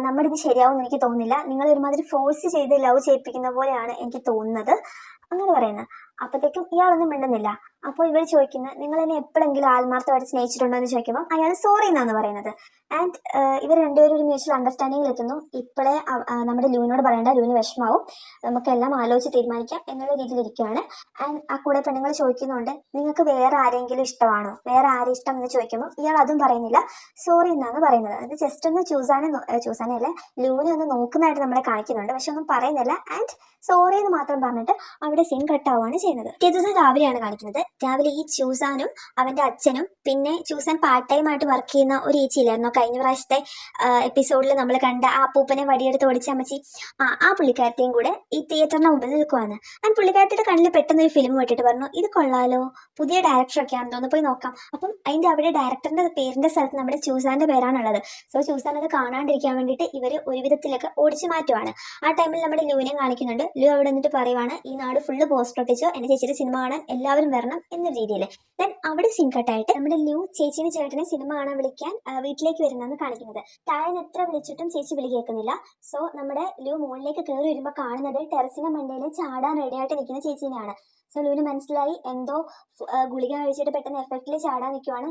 നമ്മുടെ ഇത് ശരിയാവും എനിക്ക് തോന്നുന്നില്ല, നിങ്ങൾ ഒരുമാതിരി ഫോഴ്സ് ചെയ്ത് ലവ് ചെയ്യിപ്പിക്കുന്ന പോലെയാണ് എനിക്ക് തോന്നുന്നത് അങ്ങനെ പറയുന്നത്. അപ്പോഴത്തേക്കും ഇയാളൊന്നും മിണ്ടുന്നില്ല. അപ്പോൾ ഇവർ ചോദിക്കുന്നത്, നിങ്ങൾ എന്നെ എപ്പോഴെങ്കിലും ആത്മാർത്ഥമായിട്ട് സ്നേഹിച്ചിട്ടുണ്ടോ എന്ന് ചോദിക്കുമ്പോൾ അയാൾ സോറി എന്നാണ് പറയുന്നത്. ആൻഡ് ഇവർ രണ്ടുപേരും ഒരു മ്യൂച്വൽ അണ്ടർസ്റ്റാൻഡിങ്ങിൽ എത്തുന്നു. ഇപ്പോഴേ നമ്മുടെ ലൂവിനോട് പറയേണ്ട, ലൂവിന് വിഷമാവും, നമുക്കെല്ലാം ആലോചിച്ച് തീരുമാനിക്കാം എന്നുള്ള രീതിയിലിരിക്കുകയാണ്. ആൻഡ് ആ കൂടെ പെണ്ണുങ്ങൾ ചോദിക്കുന്നുണ്ട്, നിങ്ങൾക്ക് വേറെ ആരെങ്കിലും ഇഷ്ടമാണോ, വേറെ ആരെ ഇഷ്ടം എന്ന് ചോദിക്കുമ്പോൾ ഇയാൾ അതും പറയുന്നില്ല, സോറി എന്നാണ് പറയുന്നത്. അത് ജസ്റ്റ് ഒന്ന് ചൂസാനല്ല ലൂവിനെ ഒന്ന് നോക്കുന്നതായിട്ട് നമ്മളെ കാണിക്കുന്നുണ്ട്, പക്ഷെ ഒന്നും പറയുന്നില്ല. ആൻഡ് സോറി എന്ന് മാത്രം പറഞ്ഞിട്ട് അവിടെ സീൻ കട്ടാവുകയാണ് ചെയ്യുന്നത്. പിറ്റേ ദിവസം രാവിലെയാണ് കാണിക്കുന്നത്. രാവിലെ ഈ ചൂസാനും അവന്റെ അച്ഛനും പിന്നെ ചൂസാൻ പാർട്ട് ടൈം ആയിട്ട് വർക്ക് ചെയ്യുന്ന ഒരു ഏച്ചിയില്ലായിരുന്നോ കഴിഞ്ഞ പ്രാവശ്യത്തെ എപ്പിസോഡിൽ നമ്മൾ കണ്ട ആ അപ്പൂപ്പനെ വടിയെടുത്ത് ഓടിച്ച അമ്മച്ചി, ആ പുള്ളിക്കാരത്തെയും കൂടെ ഈ തിയേറ്ററിന് മുമ്പിൽ നിൽക്കുവാണ്. ആൻഡ് പുള്ളിക്കാരത്തിന്റെ കണ്ണിൽ പെട്ടെന്ന് ഒരു ഫിലിം വിട്ടിട്ട് പറഞ്ഞു, ഇത് കൊള്ളാലോ, പുതിയ ഡയറക്ടറൊക്കെ ആണെന്ന് തോന്നുന്നു, പോയി നോക്കാം. അപ്പം അതിന്റെ അവിടെ ഡയറക്ടറിന്റെ പേരിന്റെ സ്ഥലത്ത് നമ്മുടെ ചൂസാന്റെ പേരാണുള്ളത്. സോ ചൂസാൻ അത് കാണാണ്ടിരിക്കാൻ വേണ്ടിയിട്ട് ഇവർ ഒരു വിധത്തിലൊക്കെ ഓടിച്ചു മാറ്റുവാണ്. ആ ടൈമിൽ നമ്മുടെ ലൂവിനെ കാണിക്കുന്നുണ്ട്. ലൂ അവിടെ നിന്നിട്ട് പറയുവാണ്, ഈ നാട് ഫുള്ള് പോസ്റ്റർ ഒട്ടിച്ചോ, എന്റെ ചേച്ചിയുടെ സിനിമ കാണാൻ എല്ലാവരും വരണം എന്ന രീതിയിൽ. ദെൻ അവിടെ സീൻ കട്ടായിട്ട് നമ്മുടെ ലൂ ചേച്ചിനെ ചേട്ടനെ സിനിമ കാണാൻ വിളിക്കാൻ വീട്ടിലേക്ക് വരുന്നതെന്ന് കാണിക്കുന്നത്. താഴെ എത്ര വിളിച്ചിട്ടും ചേച്ചി വിളി കേൾക്കുന്നില്ല. സോ നമ്മുടെ ലൂ മുകളിലേക്ക് കയറി വരുമ്പോൾ കാണുന്നത് ടെറസിന്റെ മണ്ടയിൽ ചാടാൻ റെഡിയായിട്ട് നിൽക്കുന്ന ചേച്ചീനെയാണ്. സോ ലൂവിന് മനസ്സിലായി എന്തോ ഗുളിക കഴിച്ചിട്ട് പെട്ടെന്ന് എഫക്റ്റിൽ ചാടാൻ നിൽക്കുവാണ്.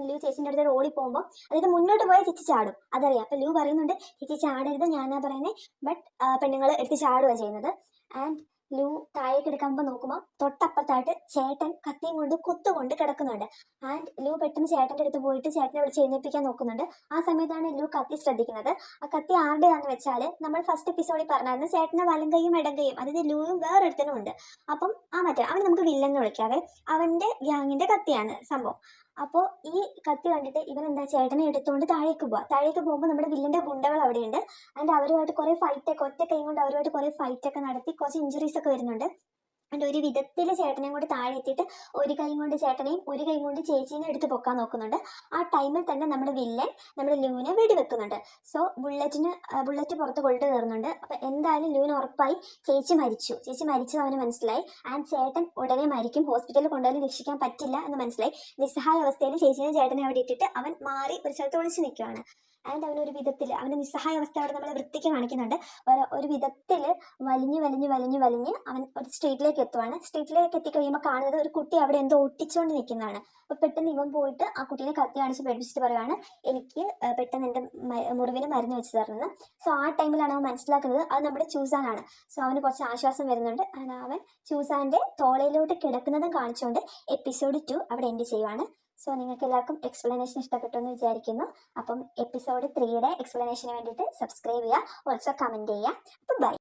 ലൂ ചേച്ചിന്റെ അടുത്ത് ഓടി പോകുമ്പോൾ അതായത് മുന്നോട്ട് പോയാൽ ചേച്ചി ചാടും, അതറിയാം. അപ്പൊ ലൂ പറയുന്നുണ്ട്, ചേച്ചി ചാടരുത്, ഞാനാ പറയുന്നത്. ബട്ട് പെണ്ണുങ്ങൾ എടുത്ത് ചാടുക ചെയ്യുന്നത്. ആൻഡ് ലൂ താഴേക്ക് എടുക്കുമ്പോൾ നോക്കുമ്പോൾ തൊട്ടപ്പുറത്തായിട്ട് ചേട്ടൻ കത്തിയും കൊണ്ട് കുത്തുകൊണ്ട് കിടക്കുന്നുണ്ട്. ആൻഡ് ലൂ പെട്ടെന്ന് ചേട്ടൻ്റെ അടുത്ത് പോയിട്ട് ചേട്ടനെ വിളിച്ച് എഴുന്നേൽപ്പിക്കാൻ നോക്കുന്നുണ്ട്. ആ സമയത്താണ് ലൂ കത്തി ശ്രദ്ധിക്കുന്നത്. ആ കത്തി ആരുടെയാണെന്ന് വെച്ചാൽ നമ്മൾ ഫസ്റ്റ് എപ്പിസോഡിൽ പറഞ്ഞായിരുന്നു, ചേട്ടൻ്റെ വലം കൈയും ഇടം കൈയും, അതായത് ലൂയും വേറൊരുത്തനും ഉണ്ട്. അപ്പം അവൻ നമുക്ക് വില്ലെന്ന് വിളിക്കാതെ അവന്റെ ഗ്യാങ്ങിന്റെ കത്തിയാണ് സംഭവം. അപ്പോൾ ഈ കത്തി കണ്ടിട്ട് ഇവൻ എന്താ ചേട്ടനെ എടുത്തുകൊണ്ട് താഴേക്ക് പോകുമ്പോൾ നമ്മുടെ വില്ലന്റെ ഗുണ്ടകൾ അവിടെയുണ്ട്. ആൻഡ് അവരുമായിട്ട് കുറെ ഫൈറ്റൊക്കെ, ഒറ്റ കൈ കൊണ്ട് അവരുമായിട്ട് കുറെ ഫൈറ്റൊക്കെ നടത്തി കുറച്ച് ഇഞ്ചുറീസ് ഒക്കെ വരുന്നുണ്ട്. ആൻഡ് ഒരു വിധത്തിൽ ചേട്ടനെയും കൊണ്ട് താഴെ എത്തിയിട്ട് ഒരു കൈ കൊണ്ട് ചേട്ടനെയും ഒരു കൈ കൊണ്ട് ചേച്ചീനെ എടുത്ത് പൊക്കാൻ നോക്കുന്നുണ്ട്. ആ ടൈമിൽ തന്നെ നമ്മുടെ വില്ലൻ നമ്മുടെ ലൂവിനെ വെടിവെക്കുന്നുണ്ട്. സോ ബുള്ളറ്റ് പുറത്ത് കൊണ്ടു കയറുന്നുണ്ട്. അപ്പൊ എന്തായാലും ലൂവിന് ഉറപ്പായി ചേച്ചി മരിച്ചത് അവന് മനസ്സിലായി. ആൻഡ് ചേട്ടൻ ഉടനെ മരിക്കും, ഹോസ്പിറ്റലിൽ കൊണ്ടുപോയി രക്ഷിക്കാൻ പറ്റില്ല എന്ന് മനസ്സിലായി. നിസ്സഹായ അവസ്ഥയിൽ ചേട്ടനെ അവിടെ ഇട്ടിട്ട് അവൻ മാറി ഒരു സ്ഥലത്ത് ഒളിച്ചു നിൽക്കുകയാണ്. ആൻഡ് അവനൊരു വിധത്തിൽ അവന്റെ നിസ്സഹായ അവസ്ഥ അവിടെ നമ്മളെ വൃത്തിക്ക് കാണിക്കുന്നുണ്ട്. ഒരു വിധത്തിൽ വലിഞ്ഞ് അവൻ ഒരു സ്ട്രീറ്റിലേക്ക് എത്തുവാണ്. സ്ട്രീറ്റിലേക്ക് എത്തിക്കഴിയുമ്പോൾ കാണുന്നത് ഒരു കുട്ടി അവിടെ എന്തോ ഒട്ടിച്ചുകൊണ്ട് നിൽക്കുന്നതാണ്. അപ്പൊ പെട്ടെന്ന് ഇവൻ പോയിട്ട് ആ കുട്ടീനെ കത്തി കാണിച്ച് പേടിച്ചിട്ട് പറയുകയാണ്, എനിക്ക് പെട്ടെന്ന് എൻ്റെ മുറിവിന് മരുന്ന് വെച്ച് തരുന്നത്. സോ ആ ടൈമിലാണ് അവൻ മനസ്സിലാക്കുന്നത് അത് നമ്മുടെ ചൂസാനാണ്. സോ അവന് കുറച്ച് ആശ്വാസം വരുന്നുണ്ട്. അവൻ ചൂസാന്റെ തോളയിലോട്ട് കിടക്കുന്നതും കാണിച്ചുകൊണ്ട് എപ്പിസോഡ് 2 അവിടെ എൻഡ് ചെയ്യുവാണ്. സോ നിങ്ങൾക്ക് എല്ലാവർക്കും എക്സ്പ്ലനേഷൻ ഇഷ്ടപ്പെട്ടു എന്ന് വിചാരിക്കുന്നു. അപ്പം എപ്പിസോഡ് 3യുടെ എക്സ്പ്ലനേഷന് വേണ്ടിയിട്ട് സബ്സ്ക്രൈബ് ചെയ്യുക, ഓൾസോ കമൻറ്റ് ചെയ്യുക. അപ്പം ബൈ.